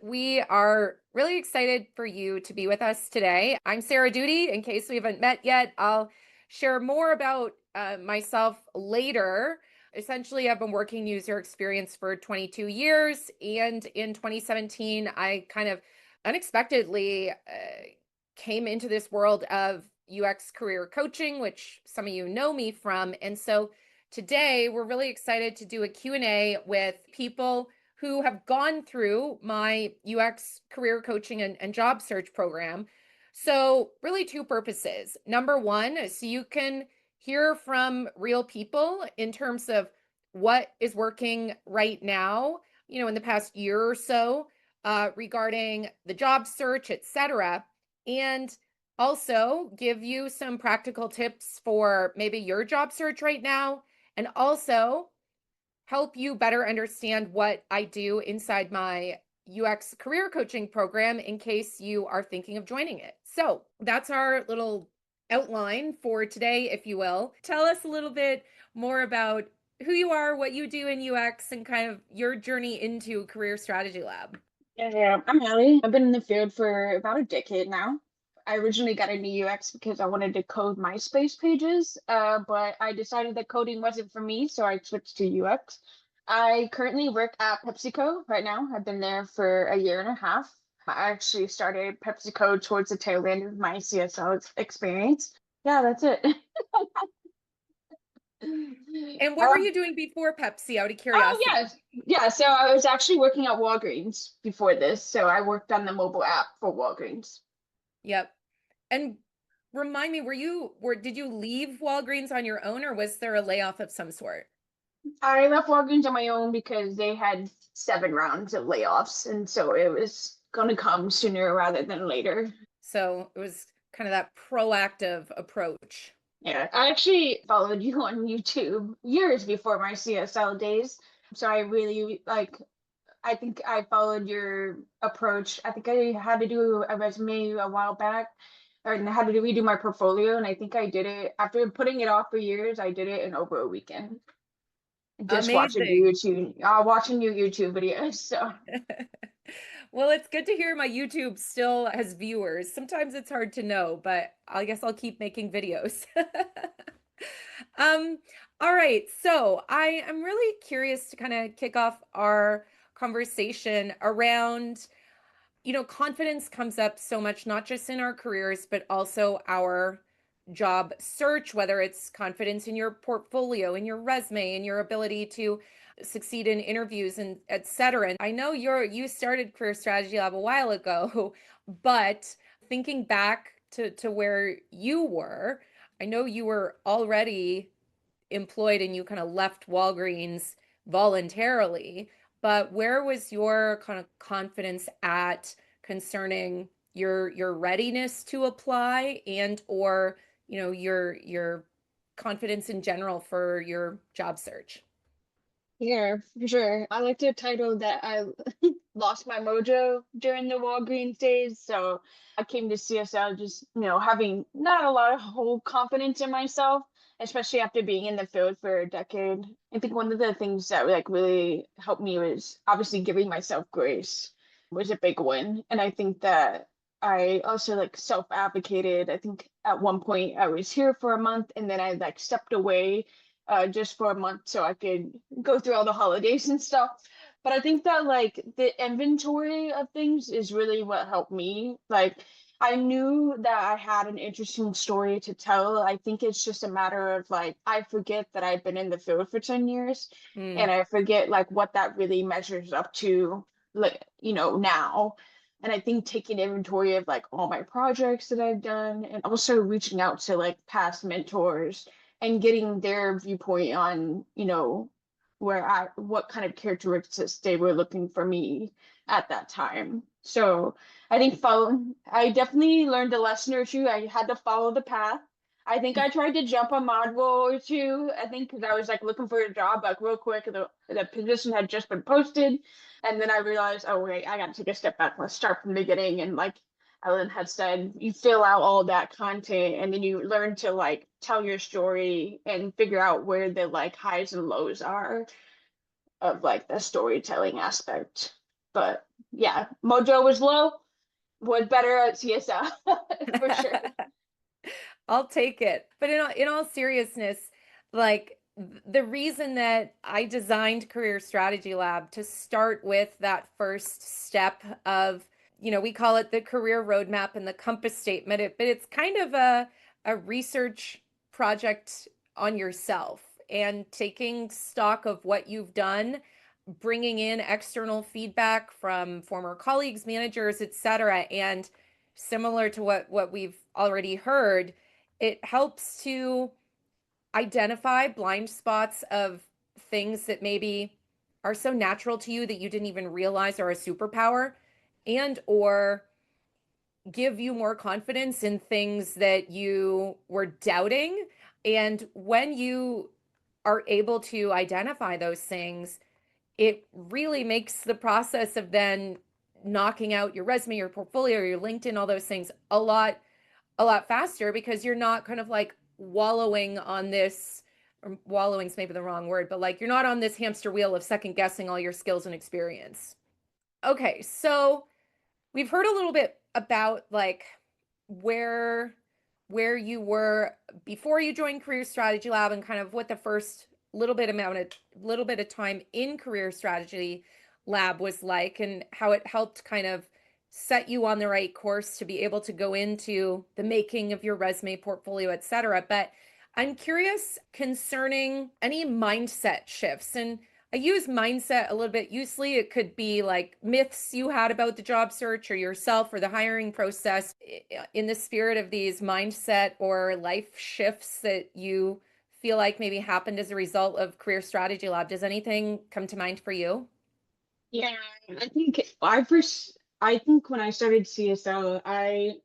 We are really excited for you to be with us today. I'm Sarah Doody. In case we haven't met yet, I'll share more about myself later. Essentially, I've been working user experience for 22 years, and in 2017, I kind of unexpectedly came into this world of UX career coaching, which some of you know me from. And so today, we're really excited to do a Q&A with people who have gone through my UX career coaching and job search program. So really two purposes. Number one, so you can hear from real people in terms of what is working right now, in the past year or so, regarding the job search, et cetera. And also give you some practical tips for maybe your job search right now. And also help you better understand what I do inside my UX career coaching program in case you are thinking of joining it. So that's our little outline for today, if you will. Tell us a little bit more about who you are, what you do in UX, and kind of your journey into Career Strategy Lab. Yeah, I'm Allie. I've been in the field for about a decade now. I originally got into UX because I wanted to code MySpace pages, but I decided that coding wasn't for me, so I switched to UX. I currently work at PepsiCo right now. I've been there for a year and a half. I actually started PepsiCo towards the tail end of my CSL experience. Yeah, that's it. And what were you doing before Pepsi, out of Oh, curiosity? yes. Yeah, so I was actually working at Walgreens before this. So I worked on the mobile app for Walgreens. Yep. And remind me, did you leave Walgreens on your own, or was there a layoff of some sort? I left Walgreens on my own because they had 7 rounds of layoffs, and so it was going to come sooner rather than later. So it was kind of that proactive approach. Yeah, I actually followed you on YouTube years before my CSL days. So I really I think I followed your approach. I think I had to do a resume a while back, or had to redo my portfolio, and I think I did it after putting it off for years. I did it in over a weekend, just Amazing. watching your YouTube videos. So Well, it's good to hear my YouTube still has viewers. Sometimes it's hard to know, but I guess I'll keep making videos. Um, all right. So I am really curious to kind of kick off our conversation around, confidence comes up so much, not just in our careers, but also our job search, whether it's confidence in your portfolio, in your resume, in your ability to succeed in interviews and et cetera. And I know you started Career Strategy Lab a while ago, but thinking back to where you were, I know you were already employed and you kind of left Walgreens voluntarily, but where was your kind of confidence at concerning your readiness to apply and or your confidence in general for your job search? yeah, for sure. I like to title that I lost my mojo during the Walgreens days. So I came to CSL just, having not a lot of whole confidence in myself, especially after being in the field for a decade. I think one of the things that really helped me was obviously giving myself grace was a big one. And I think that I also self-advocated. I think at one point I was here for a month and then I stepped away just for a month so I could go through all the holidays and stuff. But I think that the inventory of things is really what helped me. I knew that I had an interesting story to tell. I think it's just a matter of I forget that I've been in the field for 10 years Mm. and I forget what that really measures up to now. And I think taking inventory of all my projects that I've done and also reaching out to past mentors and getting their viewpoint on, what kind of characteristics they were looking for me at that time. So I definitely learned a lesson or two. I had to follow the path. I think I tried to jump a module or two. I think because I was looking for a job real quick. The position had just been posted, and then I realized, oh wait, I got to take a step back. Let's start from the beginning. And Ellen had said, you fill out all that content, and then you learn to tell your story and figure out where the highs and lows are of the storytelling aspect. But yeah, Mojo was low, was better at CSL for sure. I'll take it. But in all seriousness, like the reason that I designed Career Strategy Lab to start with that first step of, we call it the career roadmap and the compass statement, but it's kind of a research project on yourself and taking stock of what you've done, bringing in external feedback from former colleagues, managers, etc. And similar to what we've already heard, it helps to identify blind spots of things that maybe are so natural to you that you didn't even realize are a superpower, and or give you more confidence in things that you were doubting. And when you are able to identify those things, it really makes the process of then knocking out your resume, your portfolio, your LinkedIn, all those things a lot faster, because you're not kind of like wallowing on this, or wallowing's maybe the wrong word, but like you're not on this hamster wheel of second guessing all your skills and experience. Okay, so we've heard a little bit about like where where you were before you joined Career Strategy Lab, and kind of what the first little bit of time in Career Strategy Lab was like, and how it helped kind of set you on the right course to be able to go into the making of your resume, portfolio, etc. But I'm curious concerning any mindset shifts. And I use mindset a little bit loosely. It could be like myths you had about the job search or yourself or the hiring process, in the spirit of these mindset or life shifts that you feel like maybe happened as a result of Career Strategy Lab. Does anything come to mind for you? Yeah, I think when I started CSL, I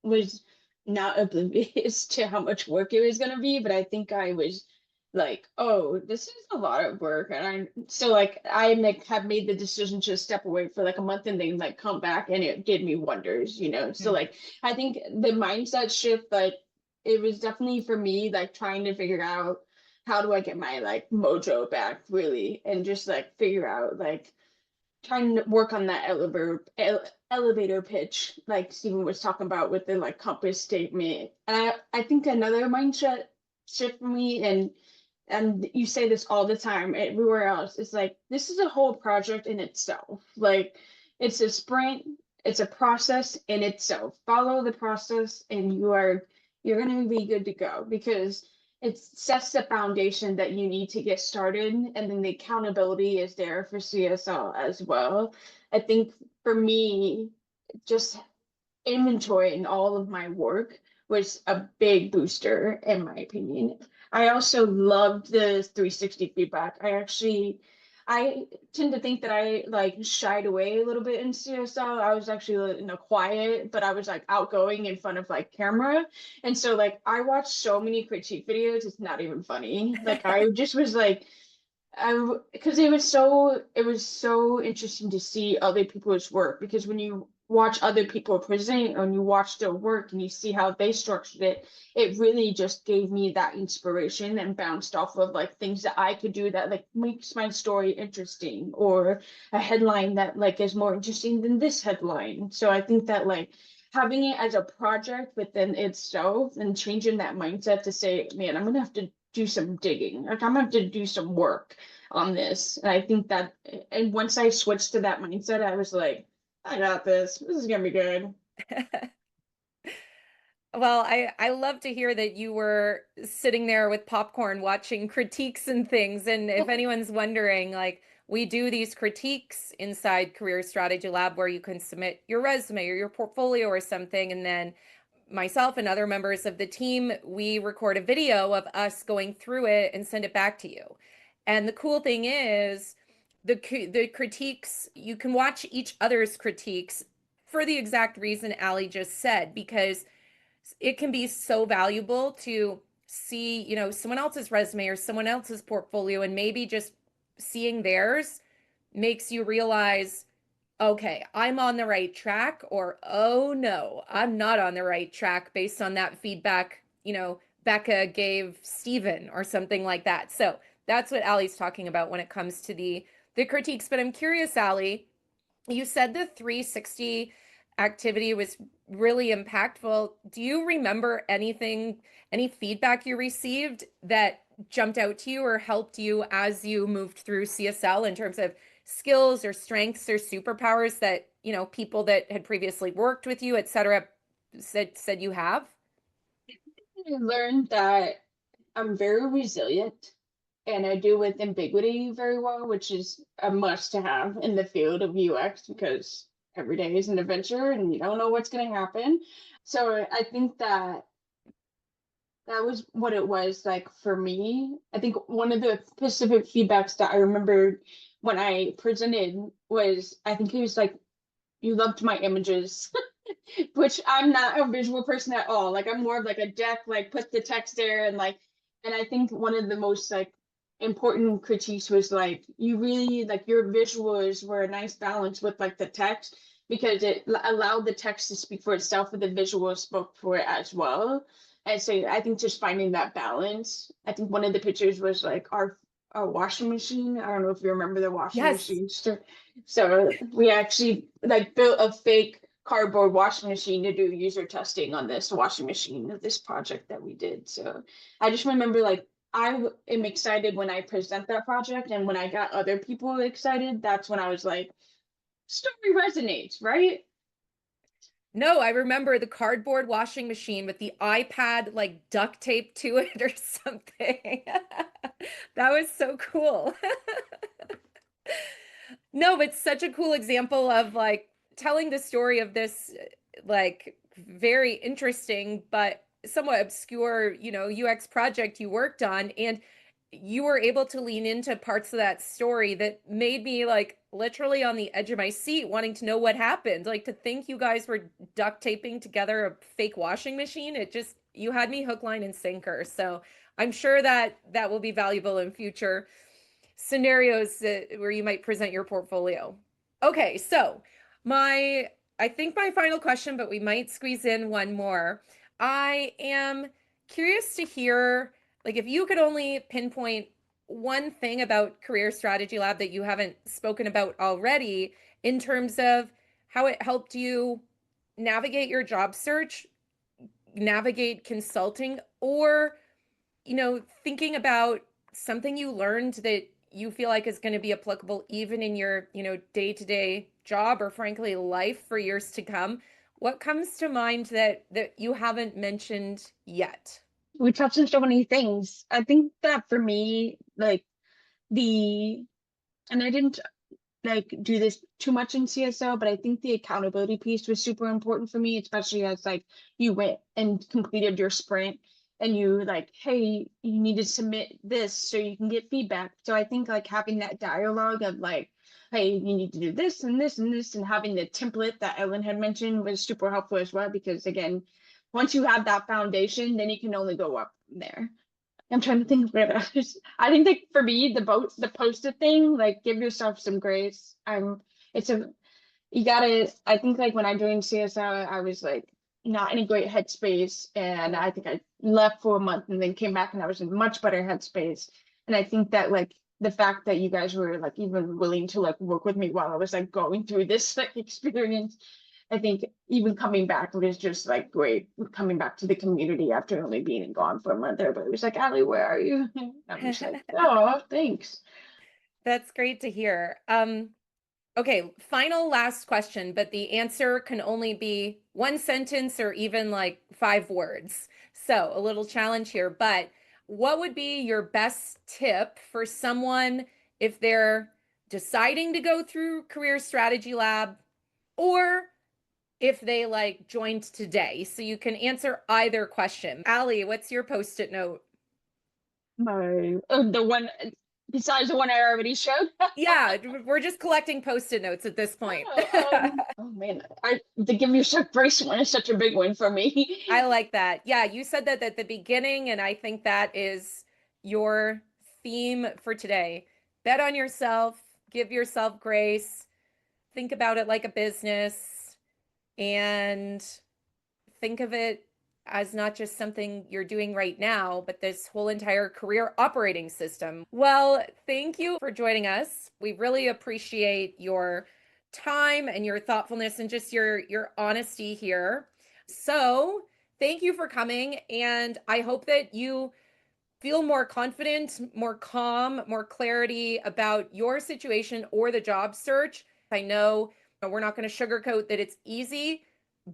was not oblivious to how much work it was gonna be, but I think I was like, oh, this is a lot of work, and I like have made the decision to step away for like a month and then like come back, and it did me wonders, you know. So Mm. like I think the mindset shift, like it was definitely for me like trying to figure out how do I get my like mojo back really, and just like figure out like trying to work on that elevator pitch, like Stephen was talking about with the like compass statement. And I think another mindset shift for me, and you say this all the time everywhere else, is like this is a whole project in itself. Like it's a sprint, it's a process in itself. Follow the process and you're gonna be good to go, because it sets the foundation that you need to get started, and then the accountability is there for CSL as well. I think for me, just inventorying all of my work was a big booster in my opinion. I also loved the 360 feedback. I tend to think that I like shied away a little bit in CSL. I was actually, you know, quiet, but I was like outgoing in front of like camera. And so like I watched so many critique videos, it's not even funny. Like I just was like because it was so interesting to see other people's work, because when you watch other people present and you watch their work and you see how they structured it, it really just gave me that inspiration and bounced off of like things that I could do that like makes my story interesting, or a headline that like is more interesting than this headline. So I think that like having it as a project within itself and changing that mindset to say, man, I'm gonna have to do some digging. Like I'm gonna have to do some work on this. And I think that, and once I switched to that mindset, I was like, I got this. This is gonna be good. Well, I love to hear that you were sitting there with popcorn watching critiques and things. And if anyone's wondering, like we do these critiques inside Career Strategy Lab where you can submit your resume or your portfolio or something, and then myself and other members of the team, we record a video of us going through it and send it back to you. And the cool thing is the critiques, you can watch each other's critiques for the exact reason Allie just said, because it can be so valuable to see, someone else's resume or someone else's portfolio, and maybe just seeing theirs makes you realize, okay, I'm on the right track, or oh no, I'm not on the right track based on that feedback, Becca gave Steven or something like that. So that's what Allie's talking about when it comes to the critiques. But I'm curious, Allie, You said the 360 activity was really impactful. Do you remember anything, any feedback you received that jumped out to you or helped you as you moved through CSL in terms of skills or strengths or superpowers that, people that had previously worked with you, et cetera, said you have? I learned that I'm very resilient and I deal with ambiguity very well, which is a must to have in the field of UX because every day is an adventure and you don't know what's going to happen. So I think that that was what it was like for me. I think one of the specific feedbacks that I remembered when I presented was I think he was like, you loved my images, which I'm not a visual person at all. Like I'm more of like a deck, like put the text there and like, and I think one of the most like important critiques was like you really like your visuals were a nice balance with like the text because it allowed the text to speak for itself, but the visuals spoke for it as well. And so I think just finding that balance. I think one of the pictures was like our washing machine. I don't know if you remember the washing Yes. machine. So we actually like built a fake cardboard washing machine to do user testing on this washing machine of this project that we did. So I just remember like am excited when I present that project, and when I got other people excited, that's when I was like, story resonates, right? No, I remember the cardboard washing machine with the iPad like duct taped to it or something. That was so cool. No, it's such a cool example of like telling the story of this like very interesting but somewhat obscure, UX project you worked on, and you were able to lean into parts of that story that made me like literally on the edge of my seat wanting to know what happened. Like to think you guys were duct taping together a fake washing machine, it just you had me hook, line, and sinker. So I'm sure that that will be valuable in future scenarios where you might present your portfolio. Okay, so my I think my final question, but we might squeeze in one more. I am curious to hear, like, if you could only pinpoint one thing about Career Strategy Lab that you haven't spoken about already in terms of how it helped you navigate your job search, navigate consulting, or thinking about something you learned that you feel like is going to be applicable even in your, day-to-day job or frankly life for years to come. What comes to mind that you haven't mentioned yet? We touched on so many things. I think that for me, like the and I didn't like do this too much in CSO, but I think the accountability piece was super important for me, especially as like you went and completed your sprint and you like, hey, you need to submit this so you can get feedback. So I think like having that dialogue of like, hey, you need to do this and this and this, and having the template that Ellen had mentioned was super helpful as well, because again, once you have that foundation, then you can only go up from there. I'm trying to think of what else. I think like for me, the post-it thing, like give yourself some grace. It's a you gotta. I think like when I joined CSI, I was like not in a great headspace, and I think I left for a month and then came back and I was in much better headspace. And I think that like the fact that you guys were like even willing to like work with me while I was like going through this like experience, I think even coming back was just like great. Coming back to the community after only being gone for a month, everybody was like, Allie, where are you? I'm just like, oh, thanks. That's great to hear. Okay, final last question, but the answer can only be one sentence or even like 5 words. So, a little challenge here, but what would be your best tip for someone if they're deciding to go through Career Strategy Lab or if they like joined today? So you can answer either question. Allie, what's your post-it note? My the one besides the one I already showed. Yeah, we're just collecting post-it notes at this point. Oh man, I the give yourself grace one is such a big one for me. I like that. Yeah, you said that at the beginning, and I think that is your theme for today. Bet on yourself, give yourself grace, think about it like a business, and think of it as not just something you're doing right now, but this whole entire career operating system. Well, thank you for joining us. We really appreciate your time and your thoughtfulness and just your honesty here. So, thank you for coming, and I hope that you feel more confident, more calm, more clarity about your situation or the job search. I know we're not going to sugarcoat that it's easy,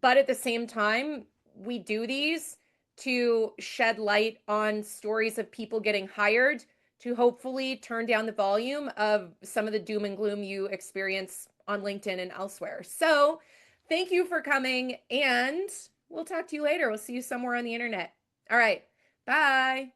but at the same time, we do these to shed light on stories of people getting hired to hopefully turn down the volume of some of the doom and gloom you experience on LinkedIn and elsewhere. So, thank you for coming, and we'll talk to you later. We'll see you somewhere on the internet. All right. Bye.